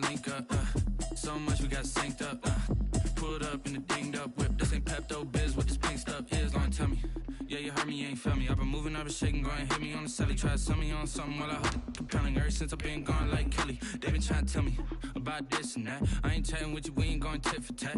link up. So much we got synced up. Pulled up in the dinged up whip. This ain't Pepto-Biz, what this pink stuff is. Long tell me. Yeah, you heard me, you ain't felt me. I've been moving, I've been shaking, go and hit me on the celly. Try to sell me on something while I hold it compelling. Ever since I've been gone like Kelly, they been trying to tell me about this and that. I ain't chatting with you, we ain't going tit for tat.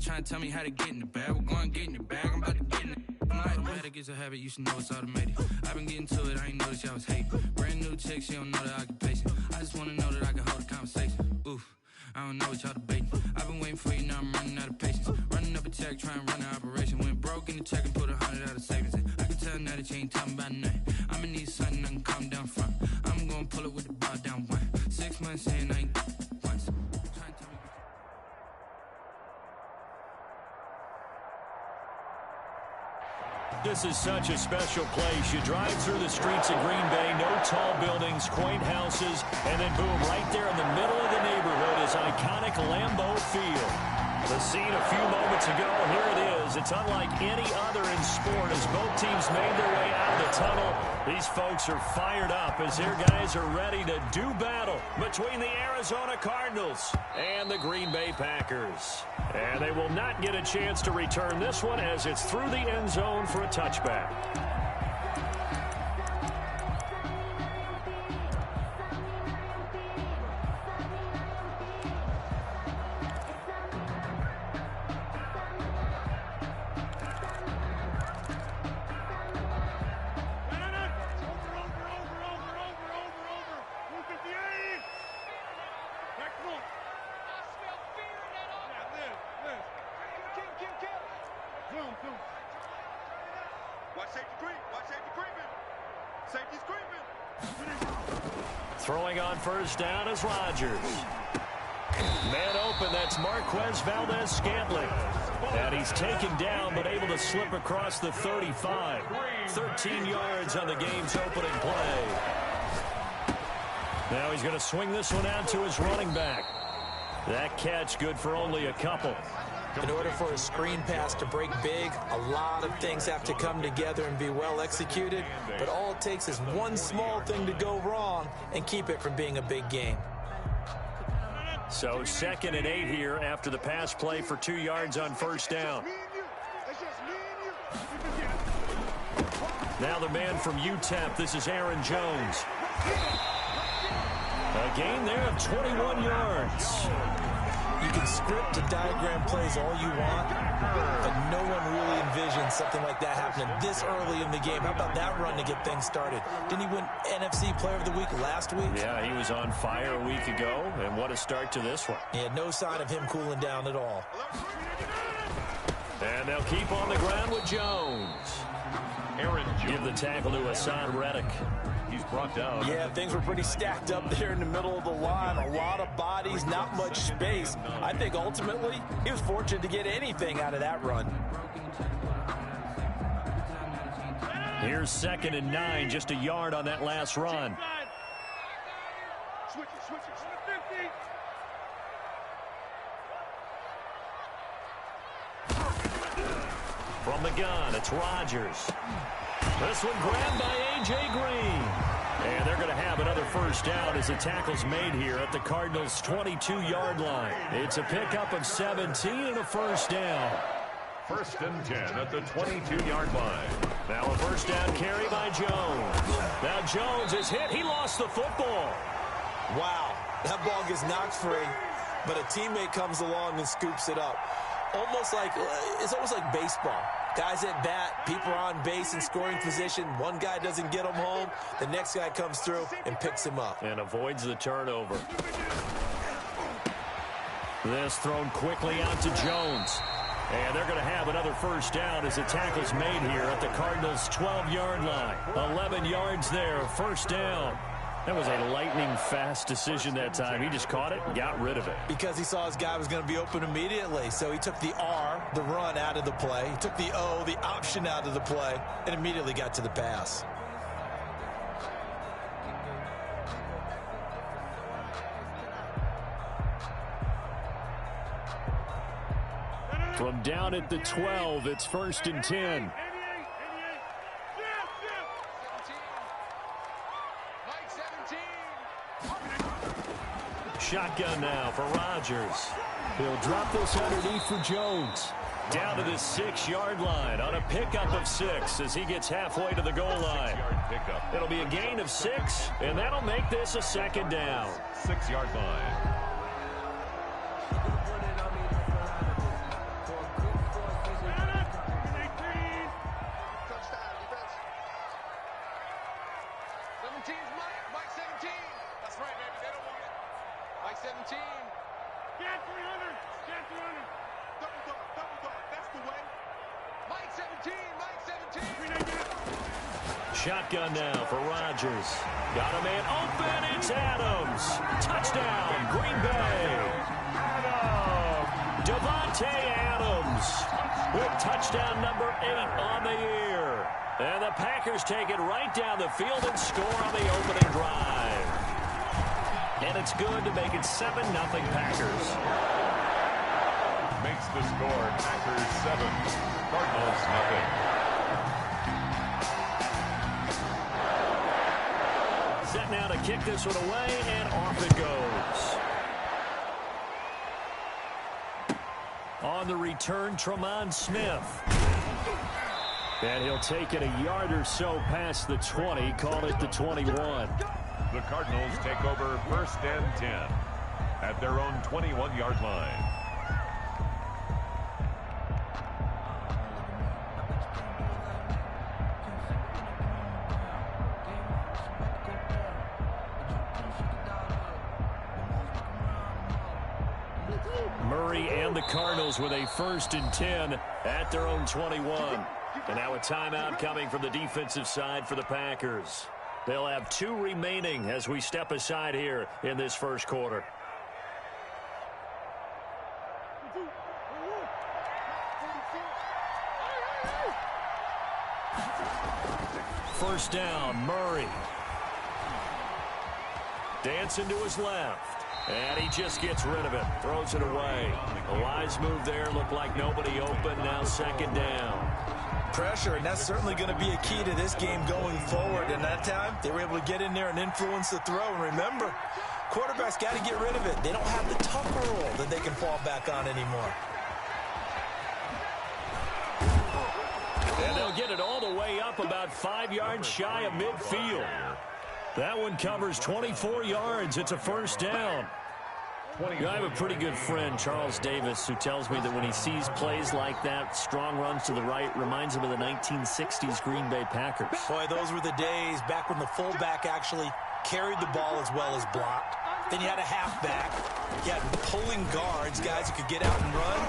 Trying to tell me how to get in the bag. We're going to get in your bag, I'm about to get in it. I'm like, automatic is a habit, you should know it's automated. I've been getting to it, I ain't noticed y'all was hating. Brand new chick, she don't know the occupation. I just wanna know that I can hold a conversation. Oof, I don't know what y'all debating. I've been waiting for you, now I'm running out of patience. Running up a check, trying to run an operation. Went broke in the check and put 100 out of savings in. I can tell now that you ain't talking about nothing. I'ma need something I can calm down front. I'm gonna pull it with the bar down one. 6 months in, I ain't once. Trying to tell me. This is such a special place. You drive through the streets of Green Bay, no tall buildings, quaint houses, and then boom, right there in the middle of the neighborhood is iconic Lambeau Field. The scene a few moments ago, here it is. It's unlike any other in sport as both teams made their way out of the tunnel. These folks are fired up as their guys are ready to do battle between the Arizona Cardinals and the Green Bay Packers. And they will not get a chance to return this one as it's through the end zone for a touchback. Throwing on first down is Rodgers. Man open, that's Marquez Valdez-Scantling. And he's taken down but able to slip across the 35. 13 yards on the game's opening play. Now he's going to swing this one out to his running back. That catch good for only a couple. In order for a screen pass to break big, a lot of things have to come together and be well executed, but all it takes is one small thing to go wrong and keep it from being a big game. So 2nd and 8 here after the pass play for 2 yards on first down. Now the man from UTEP, this is Aaron Jones. A gain there of 21 yards. You can script and diagram plays all you want, but no one really envisions something like that happening this early in the game. How about that run to get things started? Didn't he win NFC Player of the Week last week? Yeah, he was on fire a week ago, and what a start to this one. Yeah, no sign of him cooling down at all. And they'll keep on the ground with Jones. Give the tackle to Hassan Reddick. He's brought down. Yeah, things were pretty stacked up there in the middle of the line. A lot of bodies, not much space. I think ultimately he was fortunate to get anything out of that run. Here's 2nd and 9, just a yard on that last run. From the gun, it's Rodgers. This one grabbed by A.J. Green. And they're going to have another first down as the tackle's made here at the Cardinals' 22-yard line. It's a pickup of 17 and a first down. 1st and 10 at the 22-yard line. Now a first down carry by Jones. Now Jones is hit. He lost the football. Wow, that ball gets knocked free, but a teammate comes along and scoops it up. It's almost like baseball. Guys at bat, people are on base in scoring position. One guy doesn't get him home. The next guy comes through and picks him up. And avoids the turnover. This thrown quickly out to Jones. And they're going to have another first down as the tackle's made here at the Cardinals' 12-yard line. 11 yards there, first down. That was a lightning-fast decision that time. He just caught it and got rid of it. Because he saw his guy was going to be open immediately. So he took the R, the run, out of the play. He took the O, the option, out of the play, and immediately got to the pass. From down at the 12, it's 1st and 10. shotgun now for Rodgers. He'll drop this underneath for Jones. Down to the 6-yard line on a pickup of 6 as he gets halfway to the goal line. It'll be a gain of 6, and that'll make this a second down. 6-yard line. Shotgun now for Rodgers. Got a man open. It's Adams. Touchdown, Green Bay. Davante Adams with touchdown number 8 on the year. And the Packers take it right down the field and score on the opening drive. And it's good to make it 7-0 Packers. Makes the score Packers 7, Cardinals 0. Set now to kick this one away, and off it goes. On the return, Tremont Smith. And he'll take it a yard or so past the 20, call it the 21. The Cardinals take over 1st and 10 at their own 21-yard line. Murray and the Cardinals with a 1st and 10 at their own 21. And now a timeout coming from the defensive side for the Packers. They'll have 2 remaining as we step aside here in this first quarter. First down, Murray. Dancing to his left. And he just gets rid of it. Throws it away. A wise move there. Looked like nobody open. Now 2nd down. Pressure, and that's certainly going to be a key to this game going forward. And that time, they were able to get in there and influence the throw. And remember, quarterbacks got to get rid of it. They don't have the Tucker rule that they can fall back on anymore. And they'll get it all the way up about 5 yards shy of midfield. That one covers 24 yards. It's a 1st down. I have a pretty good friend, Charles Davis, who tells me that when he sees plays like that, strong runs to the right, reminds him of the 1960s Green Bay Packers. Boy, those were the days back when the fullback actually carried the ball as well as blocked. Then you had a halfback. You had pulling guards, guys who could get out and run.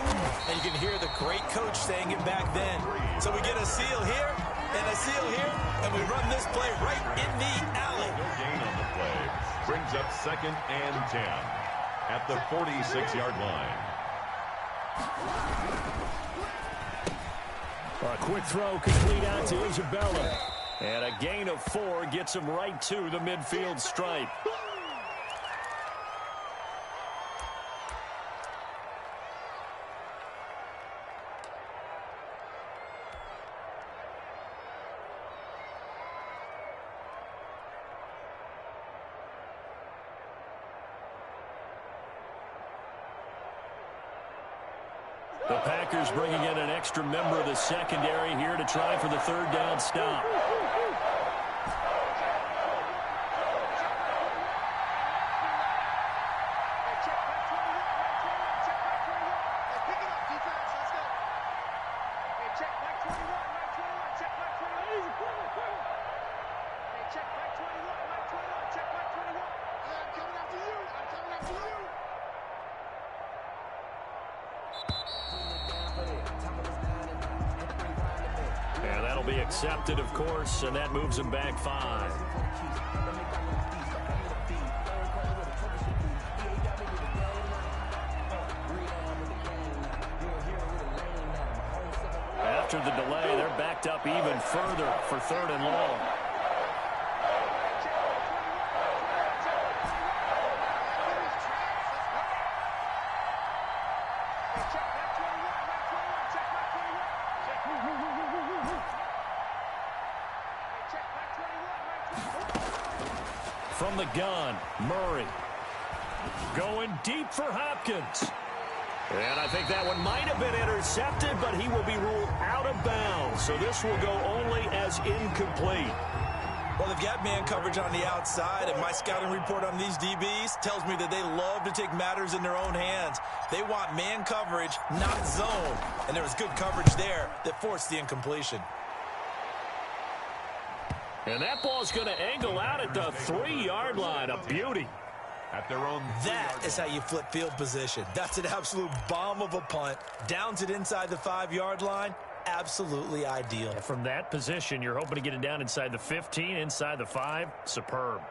And you can hear the great coach saying it back then. So we get a seal here and a seal here, and we run this play right in the alley. No gain on the play. Brings up 2nd and 10 at the 46-yard line. A quick throw complete out to Isabella. And a gain of 4 gets him right to the midfield stripe. The Packers bringing in an extra member of the secondary here to try for the 3rd down stop. And that'll be accepted, of course, and that moves him back 5. After the delay, they're backed up even further for 3rd and long. From the gun, Murray. Going deep for Hopkins. And I think that one might have been intercepted, but he will be ruled out of bounds. So this will go only as incomplete. Well, they've got man coverage on the outside, and my scouting report on these DBs tells me that they love to take matters in their own hands. They want man coverage, not zone. And there was good coverage there that forced the incompletion. And that ball's going to angle out at the 3-yard line. A beauty. At their own. That is how you flip field position. That's an absolute bomb of a punt. Downs it inside the 5-yard line. Absolutely ideal. From that position, you're hoping to get it down inside the 15, inside the 5. Superb.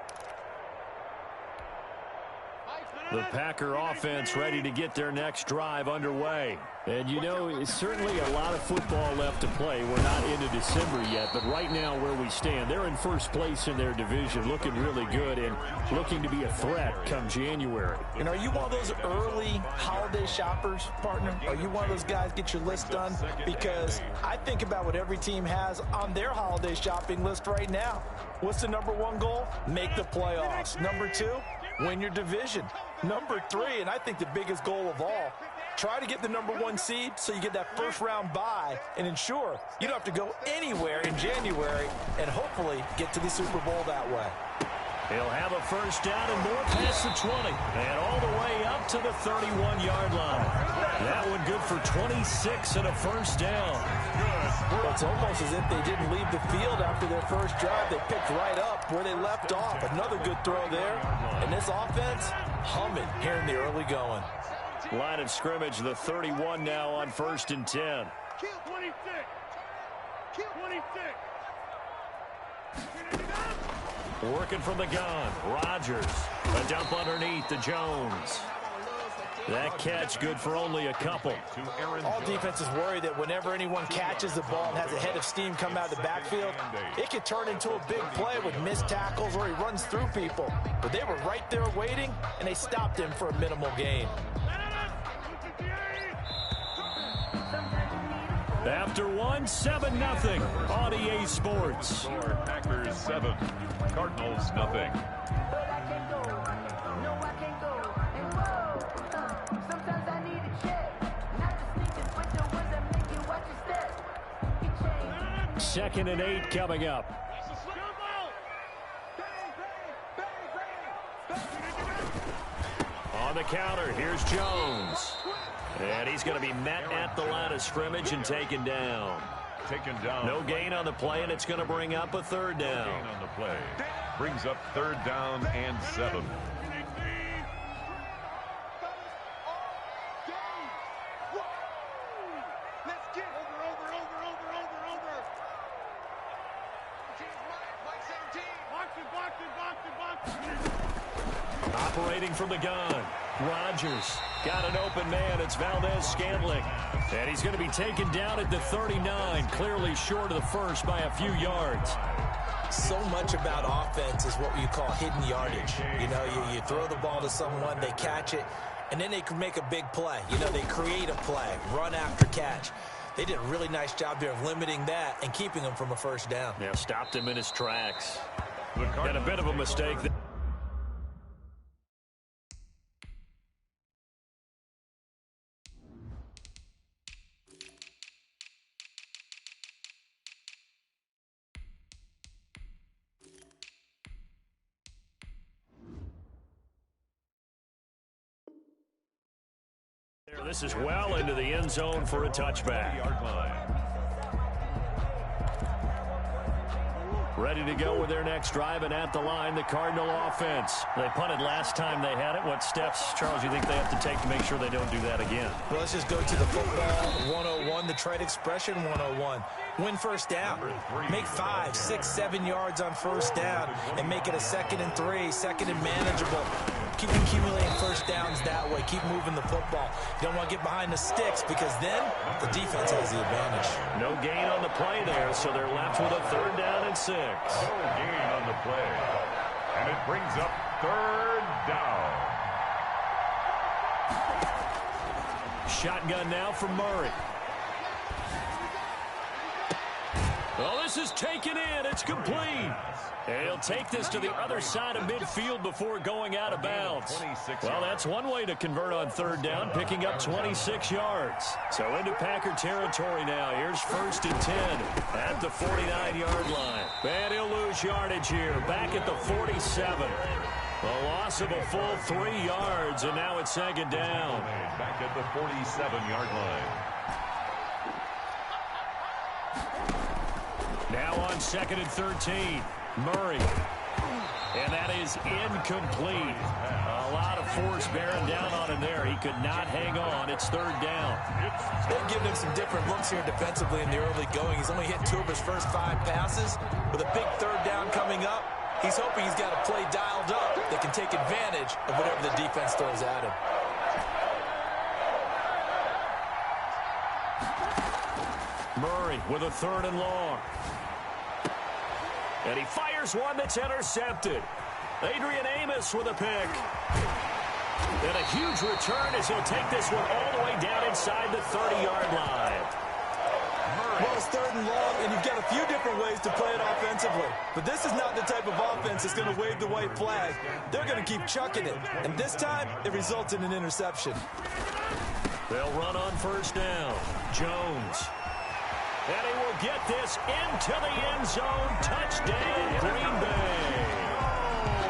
The Packer offense ready to get their next drive underway. And, you know, it's certainly a lot of football left to play. We're not into December yet, but right now where we stand, they're in first place in their division, looking really good and looking to be a threat come January. And are you one of those early holiday shoppers, partner? Are you one of those guys get your list done? Because I think about what every team has on their holiday shopping list right now. What's the #1 goal? Make the playoffs. #2, win your division. #3, and I think the biggest goal of all, try to get the #1 seed so you get that first-round bye and ensure you don't have to go anywhere in January and hopefully get to the Super Bowl that way. He'll have a first down and more past the 20 and all the way up to the 31-yard line. That one good for 26 and a first down. It's almost as if they didn't leave the field after their first drive. They picked right up where they left off. Another good throw there. And this offense humming here in the early going. Line of scrimmage, the 31 now on 1st and 10. Kill 26. Kill 26. Working from the gun. Rodgers. A dump underneath to Jones. That catch good for only a couple. All defenses worry that whenever anyone catches the ball and has a head of steam come out of the backfield, it could turn into a big play with missed tackles or he runs through people. But they were right there waiting, and they stopped him for a minimal gain. After one, 7-0 on EA Sports. Packers 7, Cardinals nothing. Second and 8 coming up. On the counter, here's Jones. And he's going to be met at the line of scrimmage and taken down. No gain on the play, and it's going to bring up a 3rd down. No gain on the play. Brings up 3rd down and 7. Operating from the gun. Rodgers got an open man. It's Valdez-Scantling. And he's going to be taken down at the 39, clearly short of the first by a few yards. So much about offense is what you call hidden yardage. You know, you throw the ball to someone, they catch it, and then they can make a big play. You know, they create a play, run after catch. They did a really nice job there of limiting that and keeping him from a first down. Yeah, stopped him in his tracks. Got a bit of a mistake there. This is well into the end zone for a touchback. Ready to go with their next drive, and at the line, the Cardinal offense. They punted last time they had it. What steps, Charles, you think they have to take to make sure they don't do that again? Well, let's just go to the football 101, the trade expression 101. Win first down. Make 5, 6, 7 yards on first down and make it a 2nd and 3, 2nd and manageable. Keep accumulating first downs that way. Keep moving the football. You don't want to get behind the sticks because then the defense has the advantage. No gain on the play there, so they're left with a 3rd down and 6. No gain on the play. And it brings up 3rd down. Shotgun now from Murray. Well, this is taken in. It's complete. And he'll take this to the other side of midfield before going out of bounds. Well, that's one way to convert on third down, picking up 26 yards. So into Packer territory now. Here's 1st and 10 at the 49-yard line. And he'll lose yardage here, back at the 47. A loss of a full 3 yards, and now it's 2nd down. Back at the 47-yard line. Now on 2nd and 13. Murray. And that is incomplete. A lot of force bearing down on him there. He could not hang on. It's 3rd down. They've given him some different looks here defensively in the early going. He's only hit 2 of his first 5 passes. With a big 3rd down coming up, he's hoping he's got a play dialed up that can take advantage of whatever the defense throws at him. Murray with a 3rd and long. And he fires one that's intercepted. Adrian Amos with a pick. And a huge return as he'll take this one all the way down inside the 30-yard line. Well, it's 3rd and long, and you've got a few different ways to play it offensively. But this is not the type of offense that's going to wave the white flag. They're going to keep chucking it. And this time, it results in an interception. They'll run on 1st down. Jones. And he will get this into the end zone. Touchdown, Green Bay.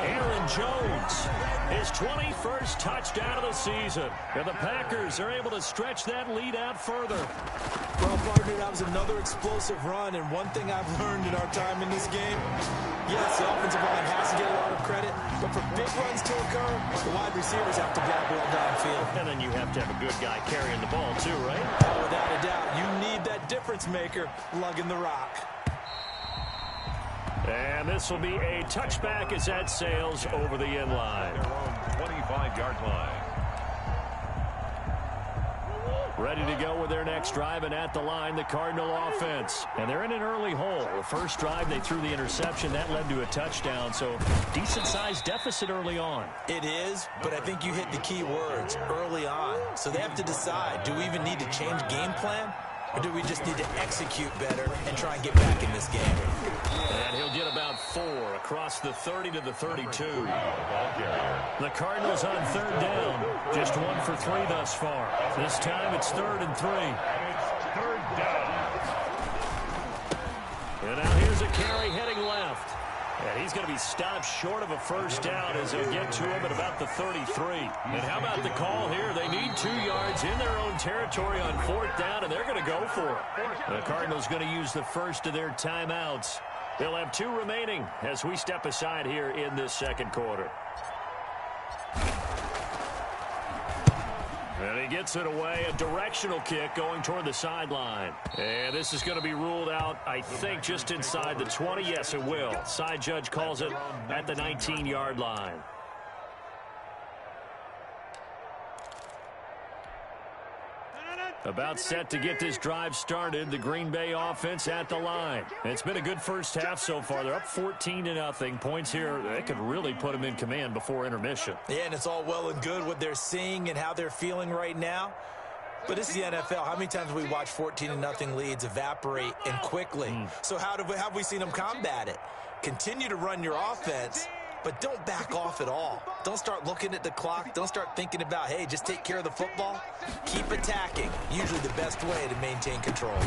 Aaron Jones, his 21st touchdown of the season. And the Packers are able to stretch that lead out further. Well, partner, that was another explosive run. And one thing I've learned in our time in this game, yes, the offensive line has to get a lot of credit. But for big runs to occur, the wide receivers have to block well downfield. And then you have to have a good guy carrying the ball too, right? Oh, without a doubt. You need that difference maker lugging the rock. And this will be a touchback as that sails over the end line. Their own 25-yard line. Ready to go with their next drive, and at the line, the Cardinal offense. And they're in an early hole. The first drive, they threw the interception. That led to a touchdown, so decent-sized deficit early on. It is, but I think you hit the key words, early on. So they have to decide, do we even need to change game plan? Or do we just need to execute better and try and get back in this game? And he'll get about 4 across the 30 to the 32. The Cardinals on 3rd down. Just 1 for 3 thus far. This time it's 3rd and 3. It's 3rd down. And now here's a carry heading left. And he's going to be stopped short of a first down as he'll get to him at about the 33. And how about the call here? They need 2 yards in their own territory on 4th down, and they're going to go for it. The Cardinals going to use the first of their timeouts. They'll have 2 remaining as we step aside here in this 2nd quarter. And he gets it away, a directional kick going toward the sideline. And this is going to be ruled out, I think, just inside the 20. Yes, it will. Side judge calls it at the 19-yard line. About set to get this drive started. The Green Bay offense at the line. It's been a good first half so far. They're up 14-0. Points here, they could really put them in command before intermission. Yeah, and it's all well and good what they're seeing and how they're feeling right now. But this is the NFL. How many times have we watched 14-0 leads evaporate and quickly? So how have we seen them combat it? Continue to run your offense, but don't back off at all. Don't start looking at the clock. Don't start thinking about, hey, just take care of the football. Keep attacking. Usually the best way to maintain control.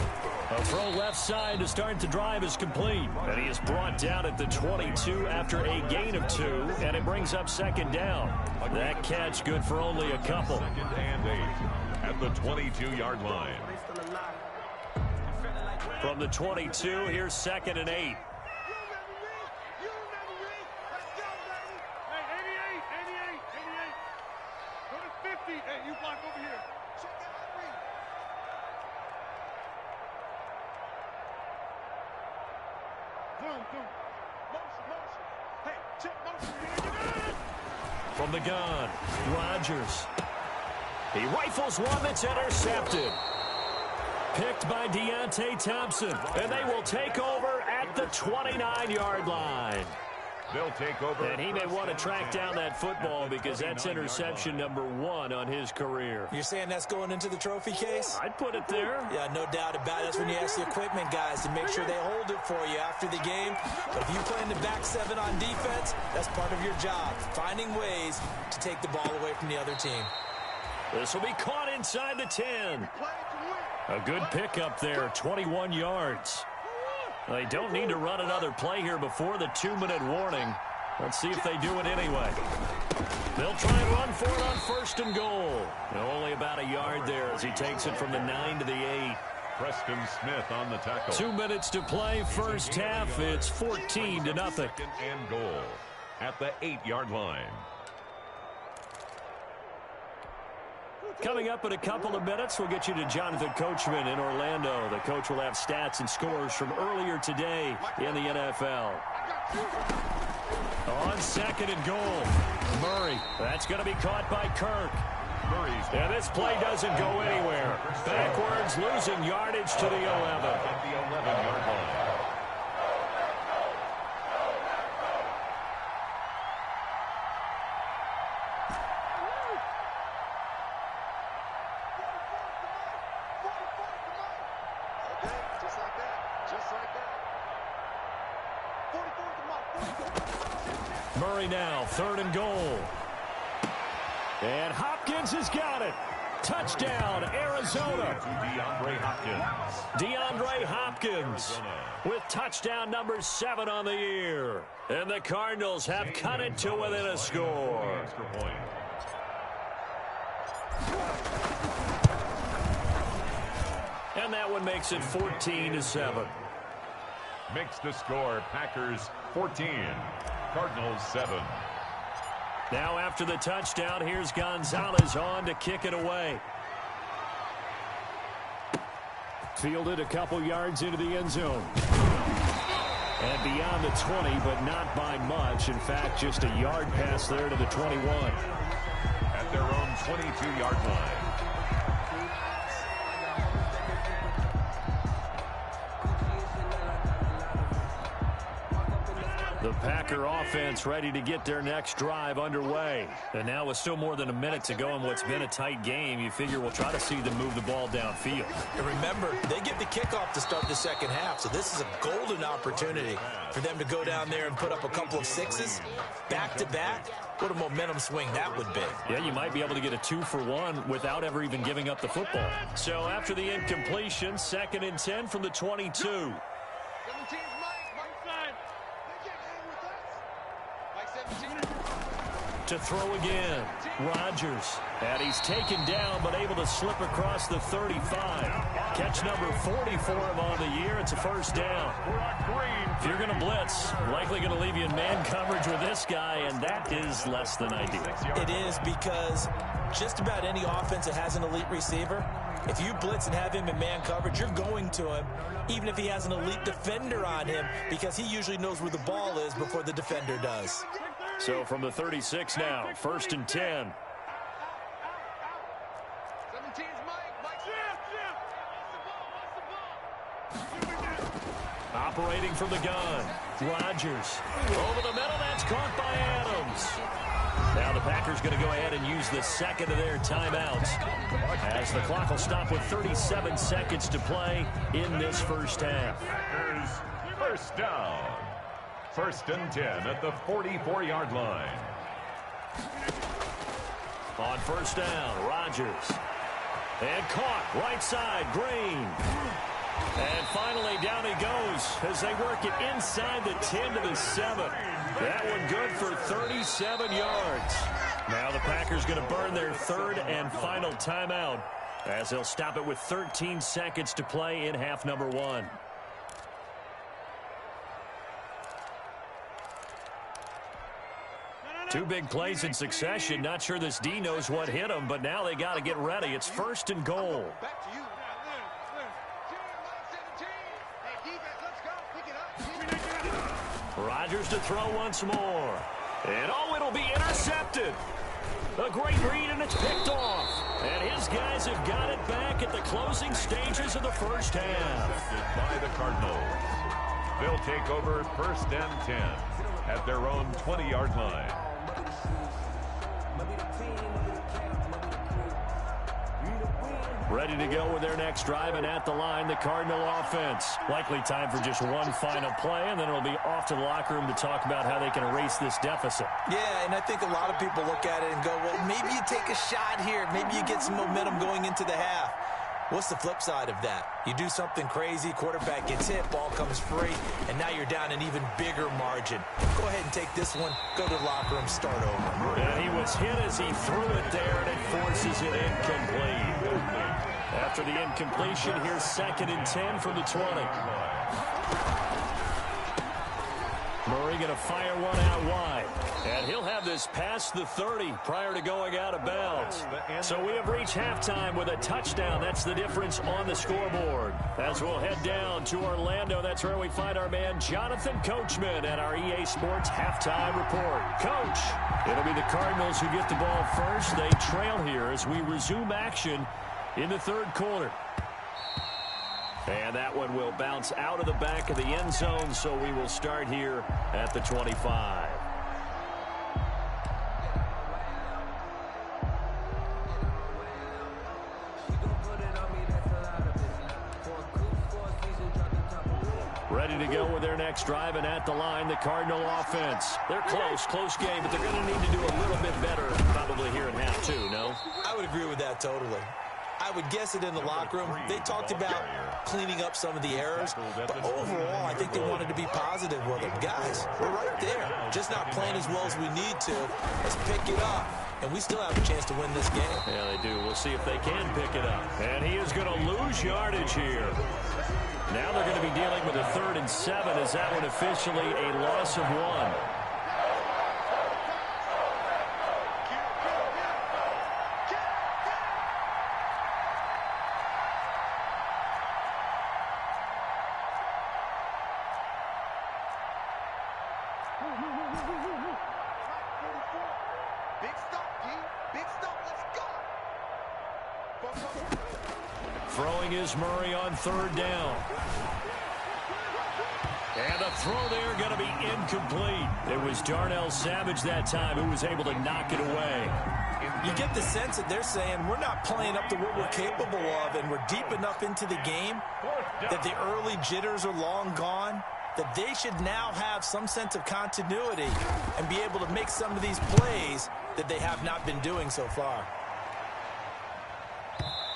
A throw left side to start the drive is complete. And he is brought down at the 22 after a gain of 2. And it brings up 2nd down. That catch good for only a couple. 2nd and 8 at the 22-yard line. From the 22, here's 2nd and 8. Hey, you block over here. Boom. Motion. Hey, check motion. From the gun, Rodgers. He rifles one that's intercepted. Picked by Deontay Thompson. And they will take over at the 29-yard line. They'll take over. And he may want to track down that football because that's interception number 1 on his career. You're saying that's going into the trophy case? I'd put it there. Yeah, no doubt about it. That's when you ask the equipment guys to make sure they hold it for you after the game. But if you play in the back 7 on defense, that's part of your job, finding ways to take the ball away from the other team. This will be caught inside the 10. A good pickup there, 21 yards. They don't need to run another play here before the 2-minute warning. Let's see if they do it anyway. They'll try and run for it on 1st and goal. Only about a yard there as he takes it from the 9 to the 8. Preston Smith on the tackle. 2 minutes to play, first half. It's 14-0. 2nd and goal at the 8-yard line. Coming up in a couple of minutes, we'll get you to Jonathan Coachman in Orlando. The coach will have stats and scores from earlier today in the NFL. On 2nd and goal, Murray. That's going to be caught by Kirk. And this play doesn't go anywhere. Backwards, losing yardage to the 11. At the 11-yard line. Murray now, 3rd and goal. And Hopkins has got it. Touchdown, Arizona. DeAndre Hopkins with touchdown number 7 on the year. And the Cardinals have cut it to within a score. And that one makes it 14-7. Makes the score Packers 14, Cardinals 7. Now after the touchdown, here's Gonzalez on to kick it away. Fielded a couple yards into the end zone. And beyond the 20, but not by much. In fact, just a yard pass there to the 21. At their own 22-yard line. The Packer offense ready to get their next drive underway. And now with still more than a minute to go in what's been a tight game, you figure we'll try to see them move the ball downfield. And remember, they get the kickoff to start the second half, so this is a golden opportunity for them to go down there and put up a couple of 6s back-to-back. What a momentum swing that would be. Yeah, you might be able to get a 2-for-1 without ever even giving up the football. So after the incompletion, 2nd and 10 from the 22. To throw again, Rodgers. And he's taken down, but able to slip across the 35. Catch number 40 for him on the year. It's a first down. If you're going to blitz, likely going to leave you in man coverage with this guy, and that is less than ideal. It is, because just about any offense that has an elite receiver, if you blitz and have him in man coverage, you're going to him, even if he has an elite defender on him, because he usually knows where the ball is before the defender does. So from the 36 now, 1st and 10. Operating from the gun, Rodgers. Over the middle, that's caught by Adams. Now the Packers going to go ahead and use the 2nd of their timeouts, as the clock will stop with 37 seconds to play in this first half. Packers first down. 1st and 10 at the 44-yard line. On 1st down, Rodgers. And caught, right side, Green. And finally, down he goes as they work it inside the 10 to the 7. That one good for 37 yards. Now the Packers going to burn their 3rd and final timeout, as they'll stop it with 13 seconds to play in half number 1. Two big plays in succession. Not sure this D knows what hit him, but now they got to get ready. It's 1st and goal. Rodgers to throw once more. And oh, it'll be intercepted. A great read, and it's picked off. And his guys have got it back at the closing stages of the first half. By the Cardinals. They'll take over 1st and 10. at their own 20-yard line. Ready to go with their next drive, and at the line, the Cardinal offense. Likely time for just one final play, and then it'll be off to the locker room to talk about how they can erase this deficit. Yeah, and I think a lot of people look at it and go, well, maybe you take a shot here. Maybe you get some momentum going into the half. What's the flip side of that? You do something crazy, quarterback gets hit, ball comes free, and now you're down an even bigger margin. Go ahead and take this one, go to the locker room, start over. And he was hit as he threw it there, and it forces it incomplete. After the incompletion, here's 2nd and 10 from the 20. Murray going to fire one out wide. And he'll have this past the 30 prior to going out of bounds. So we have reached halftime with a touchdown. That's the difference on the scoreboard. As we'll head down to Orlando, that's where we find our man Jonathan Coachman at our EA Sports Halftime Report. Coach, it'll be the Cardinals who get the ball first. They trail here as we resume action in the 3rd quarter. And that one will bounce out of the back of the end zone, so we will start here at the 25. Ready to go with their next drive, and at the line, the Cardinal offense. They're close game, but they're going to need to do a little bit better probably here in half 2, no? I would agree with that totally. I would guess it in the locker room. They talked about cleaning up some of the errors, but overall, I think they wanted to be positive with them. Guys, we're right there. Just not playing as well as we need to. Let's pick it up, and we still have a chance to win this game. Yeah, they do. We'll see if they can pick it up. And he is going to lose yardage here. Now they're going to be dealing with a 3rd and 7. Is that one officially a loss of 1? Throwing is Murray on 3rd down. And the throw there going to be incomplete. It was Darnell Savage that time who was able to knock it away. You get the sense that they're saying we're not playing up to what we're capable of, and we're deep enough into the game that the early jitters are long gone, that they should now have some sense of continuity and be able to make some of these plays that they have not been doing so far.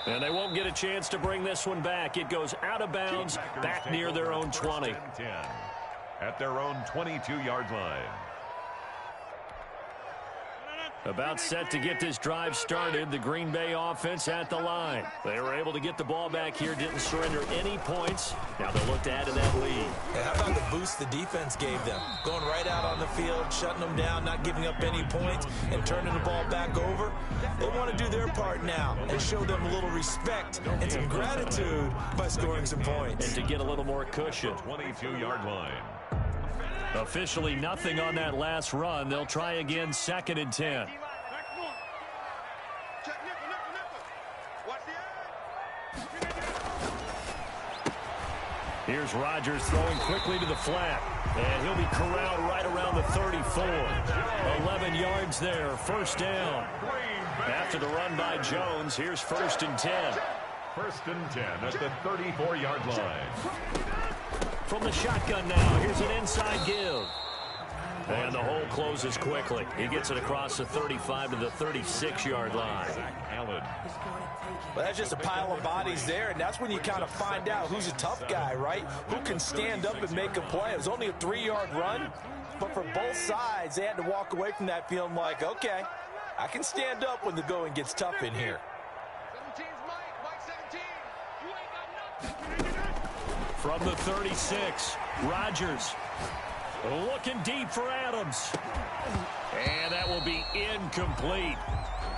And they won't get a chance to bring this one back. It goes out of bounds, back near their own 20. At their own 22-yard line. About set to get this drive started, the Green Bay offense at the line. They were able to get the ball back here, didn't surrender any points. Now they'll look to add to that lead. Hey, how about the boost the defense gave them? Going right out on the field, shutting them down, not giving up any points, and turning the ball back over. They want to do their part now and show them a little respect and some gratitude by scoring some points. And to get a little more cushion. 22-yard line. Officially nothing on that last run. They'll try again, 2nd and 10. Here's Rodgers throwing quickly to the flat. And he'll be corralled right around the 34. 11 yards there, 1st down. After the run by Jones, here's 1st and 10. 1st and 10 at the 34-yard line. From the shotgun now, here's an inside give. And the hole closes quickly. He gets it across the 35 to the 36-yard line. Allen. Well, that's just a pile of bodies there, and that's when you kind of find out who's a tough guy, right? Who can stand up and make a play. It was only a 3-yard run, but for both sides, they had to walk away from that feeling like, okay, I can stand up when the going gets tough in here. 17's Mike 17. You ain't got nothing. From the 36, Rodgers looking deep for Adams. And that will be incomplete.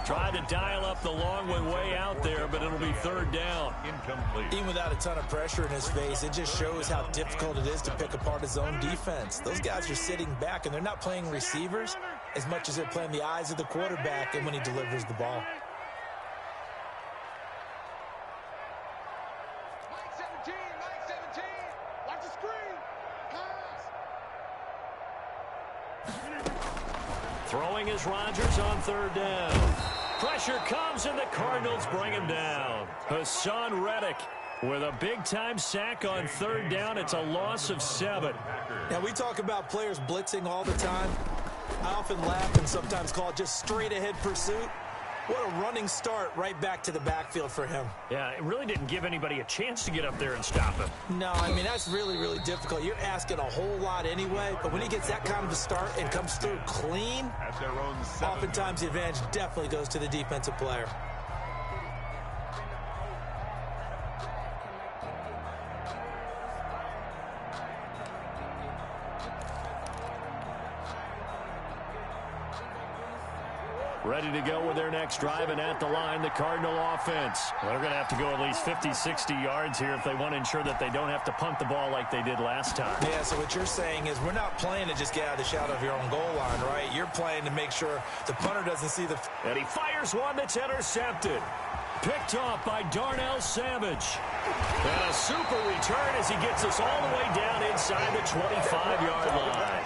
Tried to dial up the long one way out there, but it'll be 3rd down. Incomplete. Even without a ton of pressure in his face, it just shows how difficult it is to pick apart his own defense. Those guys are sitting back, and they're not playing receivers as much as they're playing the eyes of the quarterback and when he delivers the ball. Mike 17. Watch the screen. Pass. Throwing is Rodgers on third down. Pressure comes, and the Cardinals bring him down. Hassan Reddick with a big-time sack on third down. It's a loss of 7. Now, we talk about players blitzing all the time. I often laugh and sometimes call it just straight-ahead pursuit. What a running start right back to the backfield for him. Yeah, it really didn't give anybody a chance to get up there and stop him. No, I mean, that's really, really difficult. You're asking a whole lot anyway, but when he gets that kind of a start and comes through clean, At their own 7. oftentimes the advantage definitely goes to the defensive player. Ready to go with their next drive, and at the line, the Cardinal offense. Well, they're going to have to go at least 50, 60 yards here if they want to ensure that they don't have to punt the ball like they did last time. Yeah, so what you're saying is we're not playing to just get out of the shadow of your own goal line, right? You're playing to make sure the punter doesn't see the... And he fires one that's intercepted. Picked off by Darnell Savage. And a super return as he gets us all the way down inside the 25-yard line.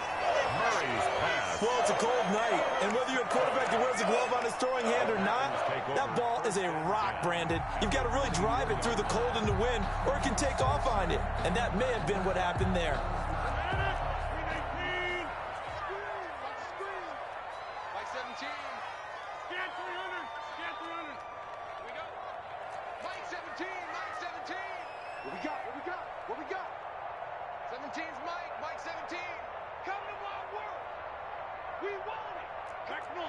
Murray's pass. Well, it's a cold night, and whether you're a quarterback that wears a glove on his throwing hand or not, that ball is a rock, Brandon. You've got to really drive it through the cold and the wind, or it can take off on you. And that may have been what happened there. By 17. Scan 300. Scan 300. Here we go. Mike 17. Mike 17. What we got? What we got? What we got? 17's Mike. Mike 17. Come to Wild World. We want it. Back north.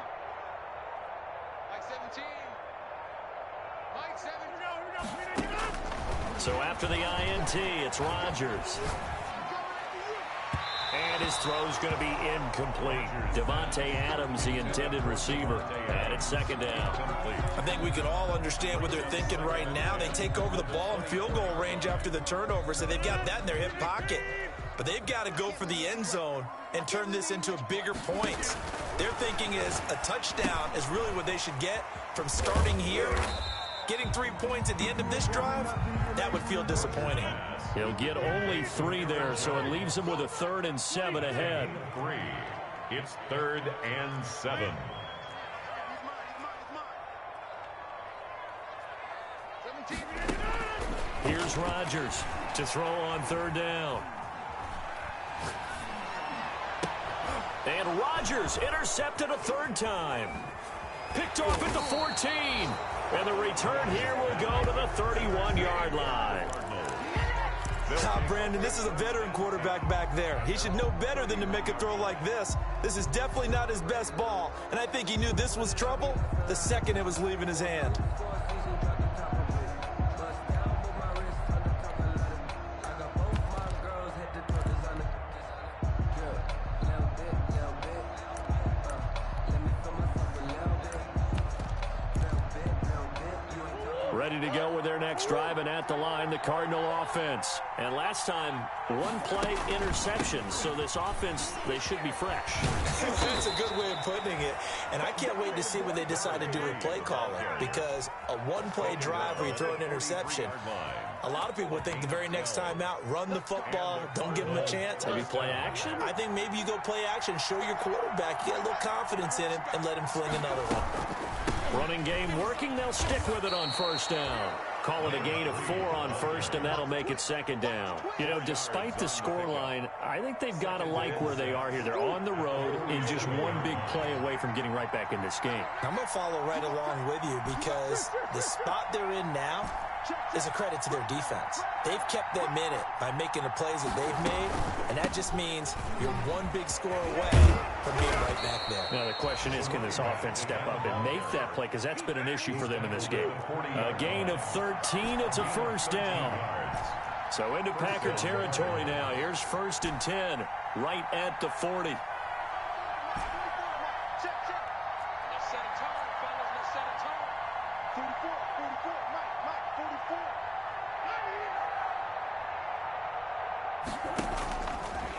Mike 17. Mike 7. Here we go. So after the INT, it's Rodgers. And his throw's going to be incomplete. Devontae Adams, the intended receiver. And it's second down. I think we can all understand what they're thinking right now. They take over the ball in field goal range after the turnover, so they've got that in their hip pocket. But they've got to go for the end zone and turn this into bigger points. Their thinking is a touchdown is really what they should get from starting here. Getting 3 points at the end of this drive, that would feel disappointing. He'll get only 3 there, so it leaves him with a 3rd and 7 ahead. 3. It's 3rd and 7. 17. Here's Rodgers to throw on 3rd down. And Rodgers intercepted a 3rd time. Picked off at the 14. And the return here will go to the 31-yard line. Brandon, this is a veteran quarterback back there. He should know better than to make a throw like this. This is definitely not his best ball, and I think he knew this was trouble the second it was leaving his hand. Ready to go with their next drive, and at the line, the Cardinal offense. And last time, 1 play interception, so this offense, they should be fresh. That's a good way of putting it, and I can't wait to see what they decide to do with play calling, because a 1-play drive where you throw an interception, a lot of people would think the very next time out, run the football, don't give them a chance. Maybe play action? I think maybe you go play action, show your quarterback, you get a little confidence in him, and let him fling another one. Running game working, they'll stick with it on 1st down. Call it a gain of 4 on 1st, and that'll make it 2nd down. You know, despite the scoreline, I think they've got to like where they are here. They're on the road and just 1 big play away from getting right back in this game. I'm going to follow right along with you because the spot they're in now is a credit to their defense. They've kept them in it by making the plays that they've made, and that just means you're 1 big score away from being right back there. Now, the question is, can this offense step up and make that play? Because that's been an issue for them in this game. A gain of 13. It's a 1st down. So into Packer territory now. Here's 1st and 10, right at the 40. Let's set a tone, fellas. Let's set a tone. 44, 44, Mike,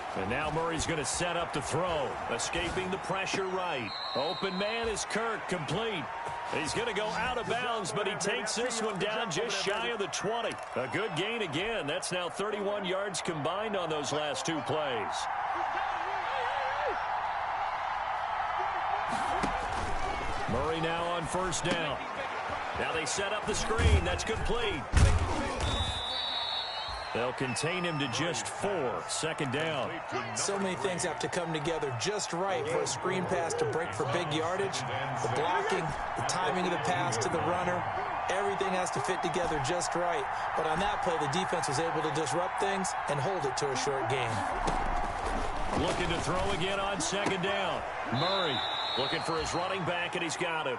44. And now Murray's going to set up the throw. Escaping the pressure right. Open man is Kirk, complete. He's going to go out of bounds, but he takes this one down just shy of the 20. A good gain again. That's now 31 yards combined on those last 2 plays. Murray now on first down. Now they set up the screen. That's complete. They'll contain him to just 4. Second down. So many things have to come together just right for a screen pass to break for big yardage. The blocking, the timing of the pass to the runner, everything has to fit together just right. But on that play, the defense was able to disrupt things and hold it to a short gain. Looking to throw again on second down. Murray looking for his running back, and he's got him.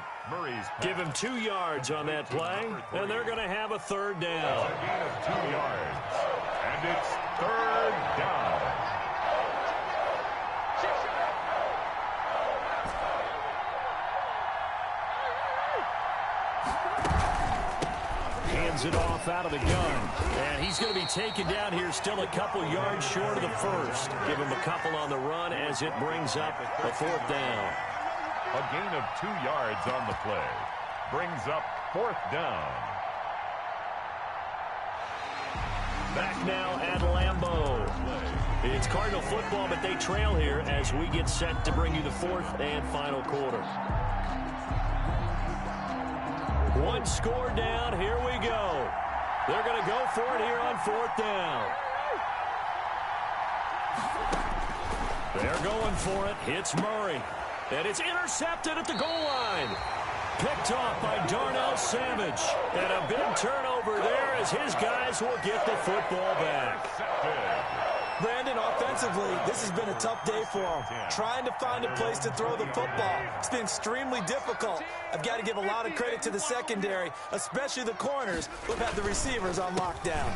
Give him 2 yards on that play, and they're going to have a third down. A gain of 2 yards, and it's third down. Hands it off out of the gun, and he's going to be taken down here still a couple yards short of the first. Give him a couple on the run as it brings up a fourth down. A gain of 2 yards on the play. Brings up fourth down. Back now at Lambeau. It's Cardinal football, but they trail here as we get set to bring you the fourth and final quarter. 1 score down. Here we go. They're going to go for it here on fourth down. They're going for it. Hits Murray. And it's intercepted at the goal line. Picked off by Darnell Savage. And a big turnover there as his guys will get the football back. Brandon, offensively, this has been a tough day for him. Trying to find a place to throw the football. It's been extremely difficult. I've got to give a lot of credit to the secondary, especially the corners who've had the receivers on lockdown.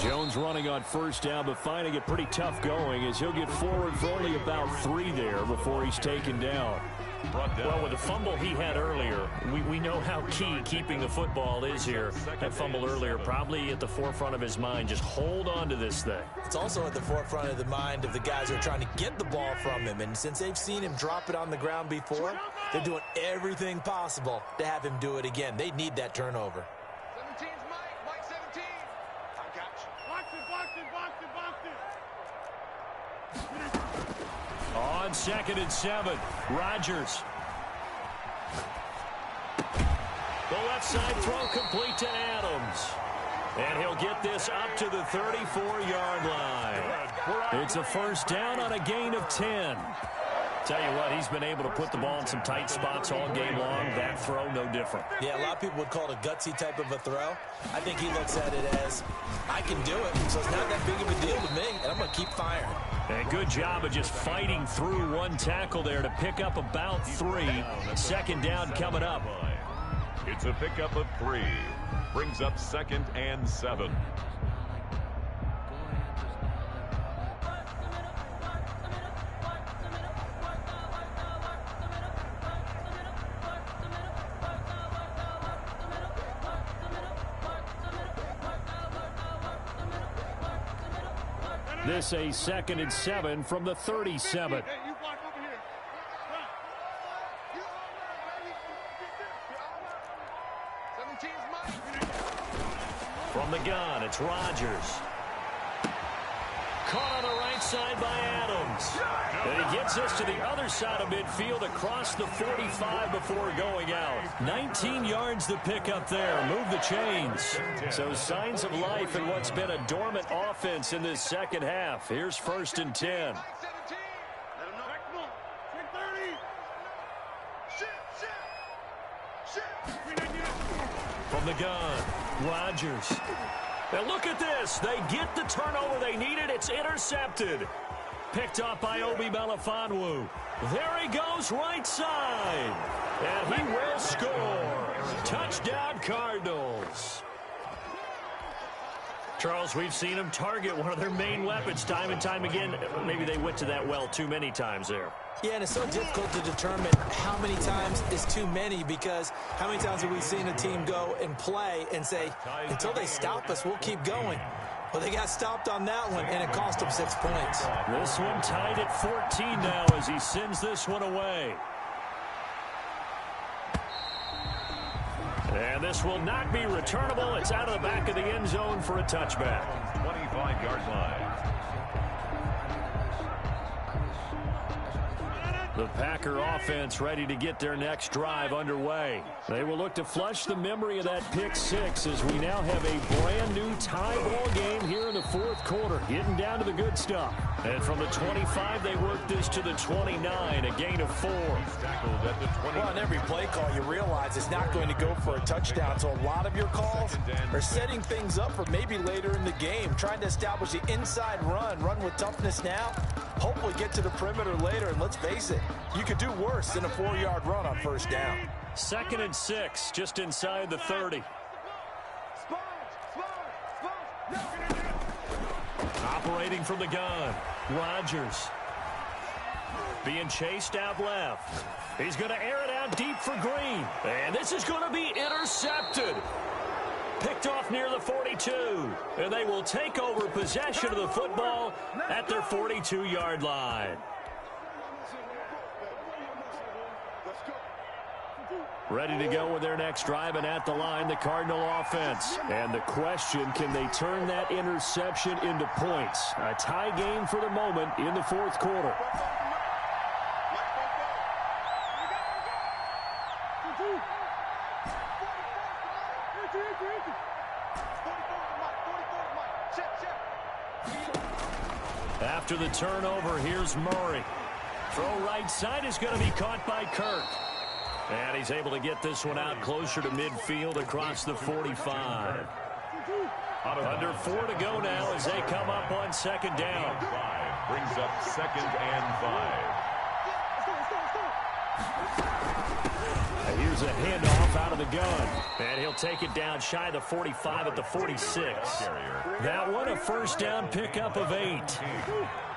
Jones running on first down, but finding it pretty tough going as he'll get forward for only about 3 there before he's taken down. Well, with the fumble he had earlier, we know how key keeping the football is here. That fumble earlier probably at the forefront of his mind. Just hold on to this thing. It's also at the forefront of the mind of the guys who are trying to get the ball from him. And since they've seen him drop it on the ground before, they're doing everything possible to have him do it again. They need that turnover. 17's Mike 17. I got you. Box it. On 2nd and 7, Rodgers. The left side throw complete to Adams. And he'll get this up to the 34-yard line. It's a first down on a gain of 10. Tell you what, he's been able to put the ball in some tight spots all game long. That throw, no different. Yeah, a lot of people would call it a gutsy type of a throw. I think he looks at it as, I can do it, so it's not that big of a deal to me, and I'm going to keep firing. And good job of just fighting through one tackle there to pick up about 3. Second down coming up. It's a pickup of 3. Brings up 2nd and 7. This a 2nd and 7 from the 37. From the gun, it's Rodgers. Caught on the right side by Adams. And he gets us to the other side of midfield across the 45 before going out. 19 yards to pick up there. Move the chains. So signs of life in what's been a dormant offense in this second half. Here's 1st and 10. From the gun, Rodgers. Now look at this. They get the turnover they needed. It's intercepted. Picked up by Obi Melifonwu. There he goes right side. And he will score. Touchdown Cardinals. Charles, we've seen them target one of their main weapons time and time again. Maybe they went to that well too many times there. Yeah, and it's so difficult to determine how many times is too many, because how many times have we seen a team go and play and say, until they stop us, we'll keep going. Well, they got stopped on that one, and it cost them 6 points. This one tied at 14 now as he sends this one away. And this will not be returnable. It's out of the back of the end zone for a touchback. 25-yard line. The Packer offense ready to get their next drive underway. They will look to flush the memory of that pick six as we now have a brand new tie ball game here in the fourth quarter, getting down to the good stuff. And from the 25, they work this to the 29, a gain of 4. Well, on every play call, you realize it's not going to go for a touchdown, so a lot of your calls are setting things up for maybe later in the game, trying to establish the inside run with toughness now, hopefully get to the perimeter later, and let's face it, you could do worse than a 4-yard run on first down. 2nd and 6, just inside the 30. Operating from the gun, Rodgers. Being chased out left. He's going to air it out deep for Green. And this is going to be intercepted. Picked off near the 42. And they will take over possession of the football at their 42-yard line. Ready to go with their next drive, and at the line, the Cardinal offense. And the question, can they turn that interception into points? A tie game for the moment in the fourth quarter. After the turnover, here's Murray. Throw right side is going to be caught by Kirk. And he's able to get this one out closer to midfield across the 45. Under 4 to go now as they come up on 2nd down. Brings up 2nd and 5. Here's a handoff out of the gun. And he'll take it down shy of the 45 at the 46. That one a first down pickup of 8.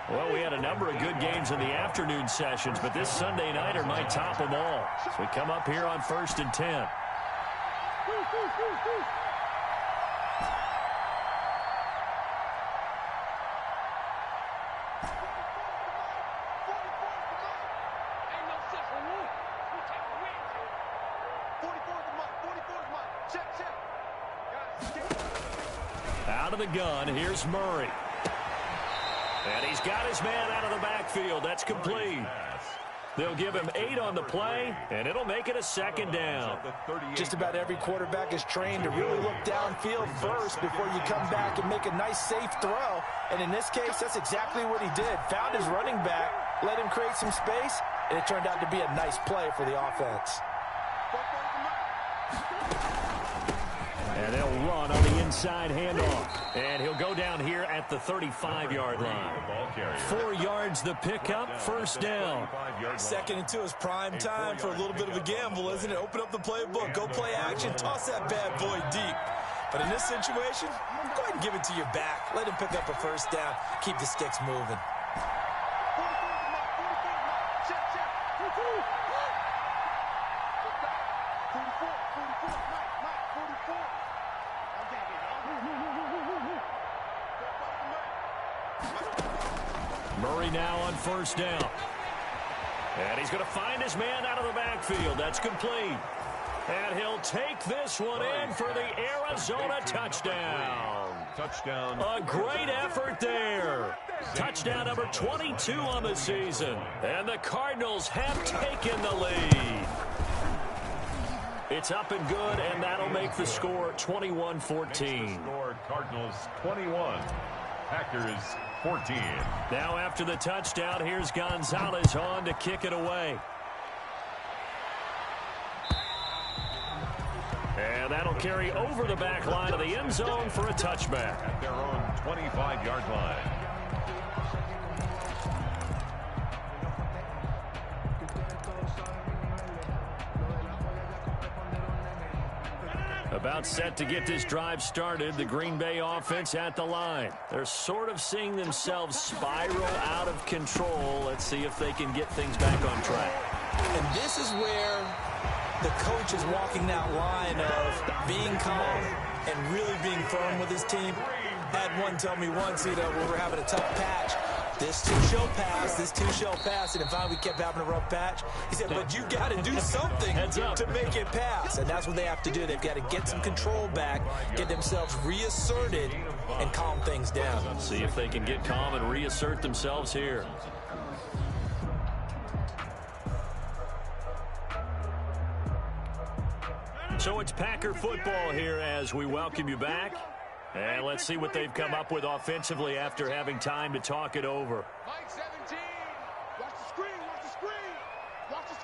Well, we had a number of good games in the afternoon sessions, but this Sunday nighter might top them all. So we come up here on 1st and 10. Out of the gun, here's Murray. And he's got his man out of the backfield. That's complete. They'll give him 8 on the play, and it'll make it a 2nd down. Just about every quarterback is trained to really look downfield first before you come back and make a nice, safe throw. And in this case, that's exactly what he did. Found his running back, let him create some space, and it turned out to be a nice play for the offense. And they'll run on the inside handoff. And he'll go down here at the 35-yard line. 4 yards the pickup, 1st down. 2nd and 2 is prime time for a little bit of a gamble, isn't it? Open up the playbook, go play action, toss that bad boy deep. But in this situation, go ahead and give it to your back. Let him pick up a 1st down. Keep the sticks moving. Murray now on 1st down. And he's going to find his man out of the backfield. That's complete. And he'll take this one in for the Arizona touchdown. Touchdown. A great effort there. Touchdown number 22 on the season. And the Cardinals have taken the lead. It's up and good, and that'll make the score 21-14. Score Cardinals 21. Packers 14. Now after the touchdown, here's Gonzalez on to kick it away. And that'll carry over the back line of the end zone for a touchback. At their own 25-yard line. About set to get this drive started, the Green Bay offense at the line. They're sort of seeing themselves spiral out of control. Let's see if they can get things back on track. And this is where the coach is walking that line of being calm and really being firm with his team. Had one tell me once, when we're having a tough patch, this too shall pass, this too shall pass. And if we kept having a rough patch, he said, but you got to do something to make it pass. And that's what they have to do. They've got to get some control back, get themselves reasserted, and calm things down. See if they can get calm and reassert themselves here. So it's Packer football here as we welcome you back. And let's see what they've come up with offensively after having time to talk it over. Mike 17. Watch the screen. Watch the screen. Watch the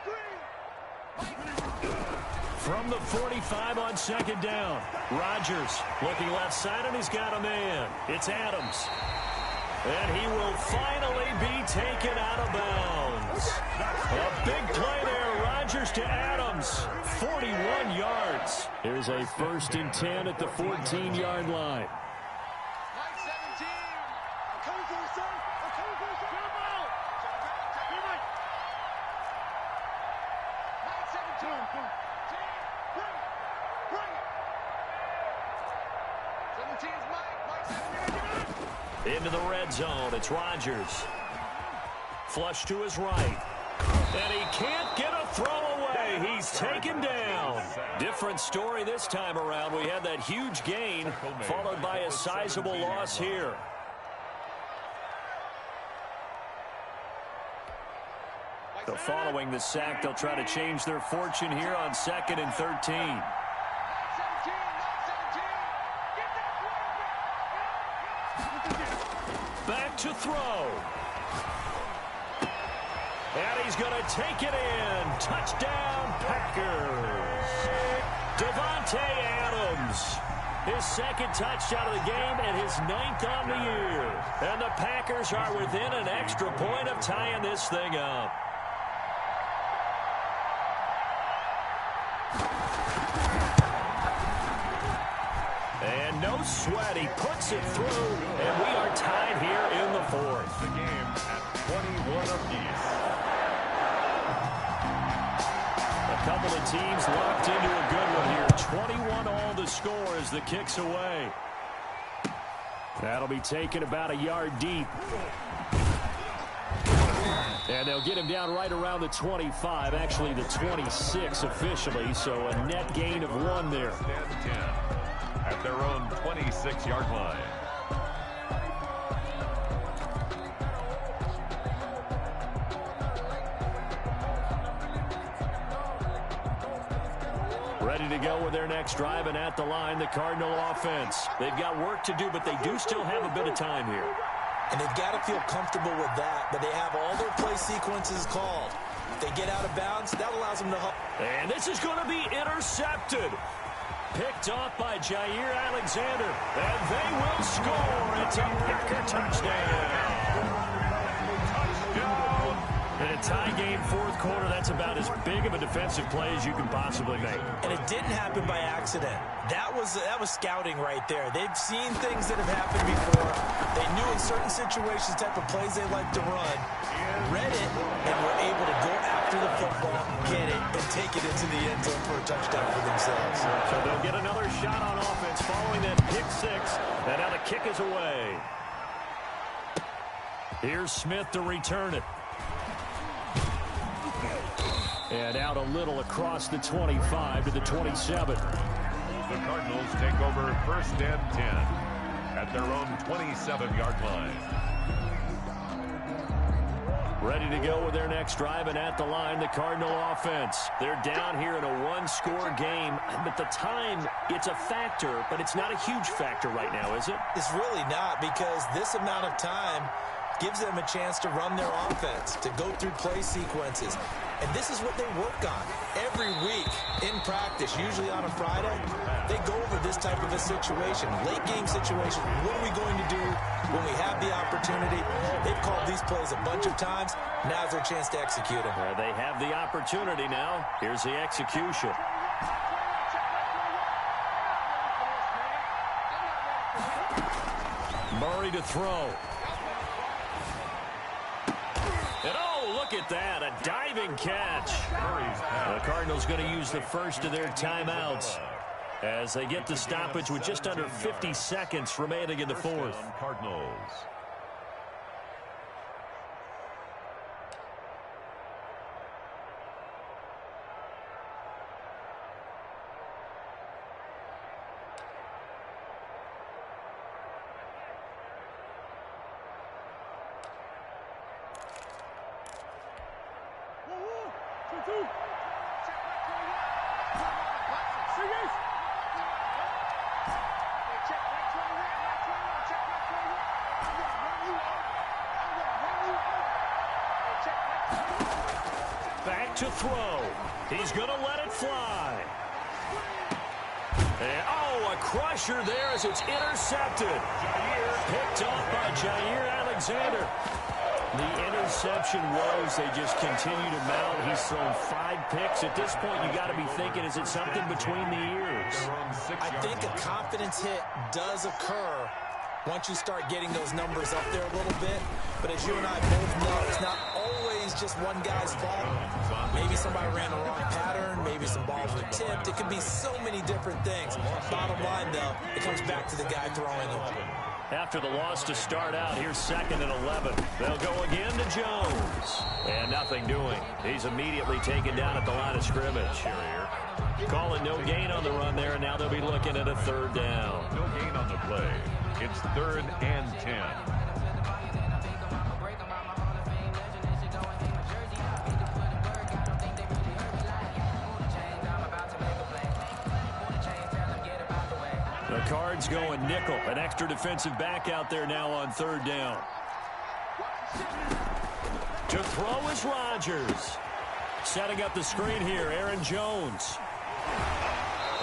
screen. From the 45 on second down. Rodgers looking left side, and he's got a man. It's Adams. And he will finally be taken out of bounds. A big play there. Rodgers to Adams. 41 yards. Here's a 1st and 10 at the 14-yard line. Mike 17. I'm coming for you, son. I'm coming for you, son. Get him out. Mike 17. Bring it. 17's Mike. Mike 17. Into the red zone. It's Rodgers. Flush to his right. And he can't get a throw away. He's taken down. Different story this time around. We had that huge gain followed by a sizable loss here. So following the sack, they'll try to change their fortune here on 2nd and 13. Back to throw. And he's going to take it in. Touchdown, Packers. Davante Adams. His 2nd touchdown of the game and his 9th on the year. And the Packers are within an extra point of tying this thing up. And no sweat. He puts it through, and we are tied here in the 4th. The game at 21 apiece. A couple of teams locked into a good one here. 21 all the score as the kick's away. That'll be taken about a yard deep. And they'll get him down right around the 25, actually the 26 officially, so a net gain of 1 there. And 10 at their own 26-yard line. Ready to go with their next drive, and at the line, the Cardinal offense. They've got work to do, but they do still have a bit of time here. And they've got to feel comfortable with that, but they have all their play sequences called. If they get out of bounds, that allows them to... And this is going to be intercepted. Picked off by Jair Alexander. And they will score. It's a Packer touchdown. In a tie game, 4th quarter, that's about as big of a defensive play as you can possibly make. And it didn't happen by accident. That was scouting right there. They've seen things that have happened before. They knew in certain situations the type of plays they like to run, read it, and were able to go after the football, get it, and take it into the end zone for a touchdown for themselves. So they'll get another shot on offense following that pick 6. And now the kick is away. Here's Smith to return it. And out a little across the 25 to the 27. The Cardinals take over 1st and 10 at their own 27-yard line. Ready to go with their next drive, and at the line, the Cardinal offense. They're down here in a 1-score game, but the time, it's a factor, but it's not a huge factor right now, is it? It's really not, because this amount of time gives them a chance to run their offense, to go through play sequences. And this is what they work on every week in practice, usually on a Friday. They go over this type of a situation, late game situation. What are we going to do when we have the opportunity? They've called these plays a bunch of times. Now's their chance to execute them. They have the opportunity now. Here's the execution. Murray to throw. And oh, look at that, a diving catch. The Cardinals going to use the first of their timeouts as they get the stoppage with just under 50 seconds remaining in the 4th. Cardinals. back to throw. He's going to let it fly. And, oh, a crusher there as it's intercepted. Picked off by Jair Alexander. The interception woes, they just continue to mount. He's thrown 5 picks. At this point, you got to be thinking, is it something between the ears? I think a confidence hit does occur once you start getting those numbers up there a little bit. But as you and I both know, it's not always just one guy's fault. Maybe somebody ran the wrong pattern. Maybe some balls were tipped. It could be so many different things. Bottom line, though, it comes back to the guy throwing them. After the loss to start out, here's 2nd and 11. They'll go again to Jones. And nothing doing. He's immediately taken down at the line of scrimmage. Calling no gain on the run there, and now they'll be looking at a 3rd down. No gain on the play. It's 3rd and 10. The Cards going nickel. An extra defensive back out there now on 3rd down. To throw is Rodgers. Setting up the screen here, Aaron Jones.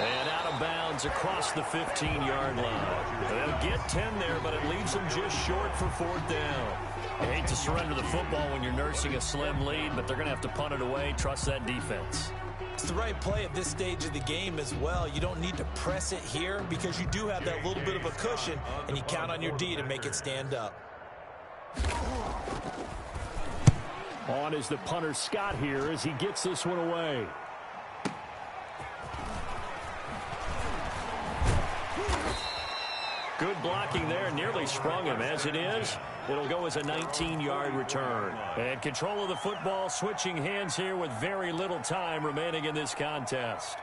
And out of bounds across the 15-yard line. They'll get 10 there, but it leaves them just short for 4th down. You hate to surrender the football when you're nursing a slim lead, but they're going to have to punt it away. Trust that defense. It's the right play at this stage of the game as well. You don't need to press it here because you do have that little bit of a cushion, and you count on your D to make it stand up. On is the punter Scott here as he gets this one away. Good blocking there, nearly sprung him. As it is, it'll go as a 19-yard return. And control of the football, switching hands here with very little time remaining in this contest.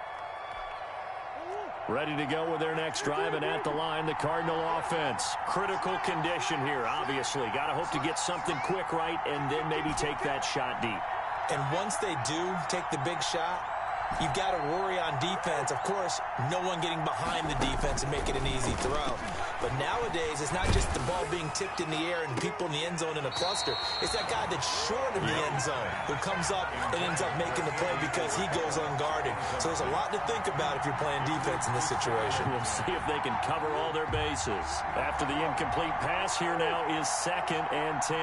Ready to go with their next drive, and at the line, the Cardinal offense. Critical condition here, obviously. Got to hope to get something quick right and then maybe take that shot deep. And once they do take the big shot, you've got to worry on defense. Of course, no one getting behind the defense and make it an easy throw. But nowadays, it's not just the ball being tipped in the air and people in the end zone in a cluster. It's that guy that's short of the end zone who comes up and ends up making the play because he goes unguarded. So there's a lot to think about if you're playing defense in this situation. We'll see if they can cover all their bases. After the incomplete pass, here now is 2nd and 10.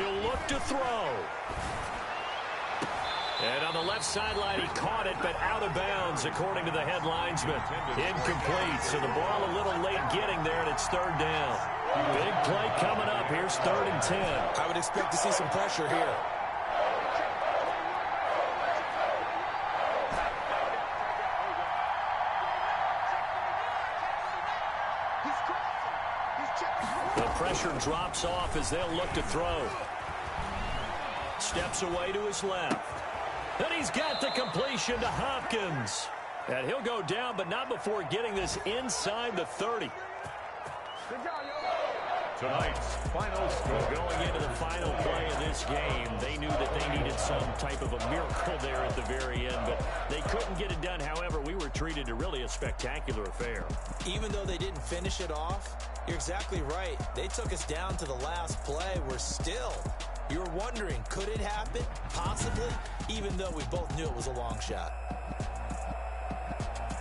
He'll look to throw. And on the left sideline, he caught it, but out of bounds, according to the head linesman. Incomplete, so the ball a little late getting there, and it's 3rd down. Big play coming up. Here's 3rd and 10. I would expect to see some pressure here. The pressure drops off as they'll look to throw. Steps away to his left. And he's got the completion to Hopkins. And he'll go down, but not before getting this inside the 30. Tonight's final score. Going into the final play of this game, they knew that they needed some type of a miracle there at the very end, but they couldn't get it done. However, we were treated to really a spectacular affair. Even though they didn't finish it off, you're exactly right. They took us down to the last play. We're still, you were wondering, could it happen? Possibly, even though we both knew it was a long shot.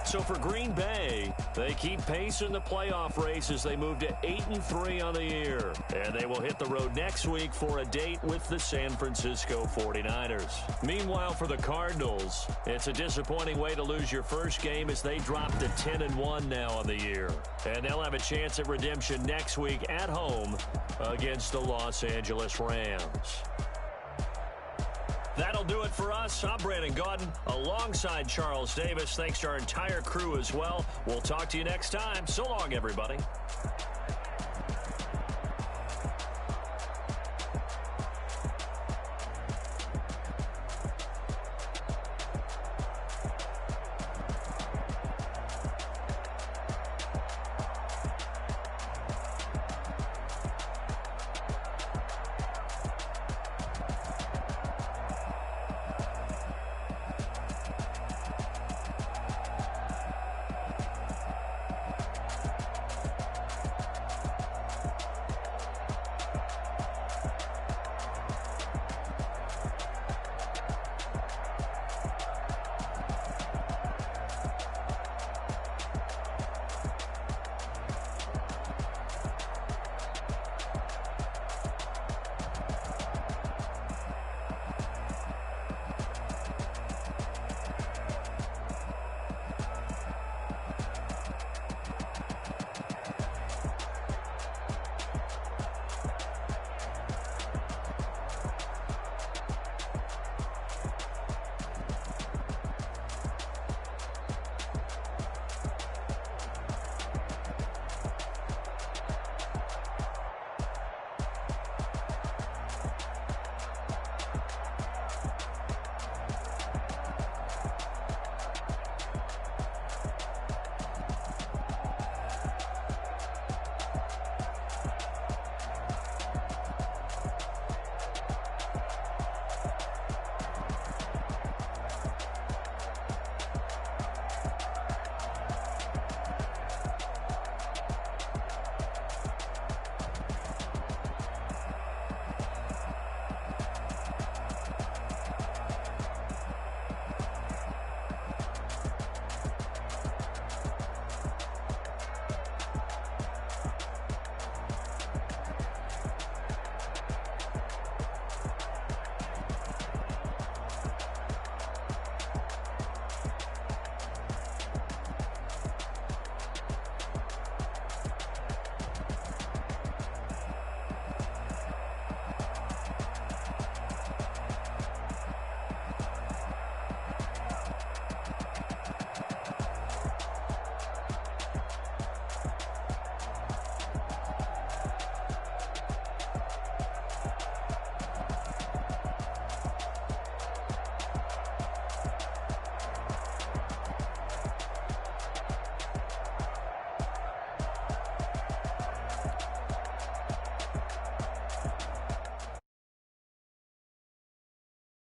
So for Green Bay, they keep pace in the playoff race as they move to 8-3 on the year. And they will hit the road next week for a date with the San Francisco 49ers. Meanwhile, for the Cardinals, it's a disappointing way to lose your first game as they drop to 10-1 now on the year. And they'll have a chance at redemption next week at home against the Los Angeles Rams. That'll do it for us. I'm Brandon Gaudin alongside Charles Davis. Thanks to our entire crew as well. We'll talk to you next time. So long, everybody.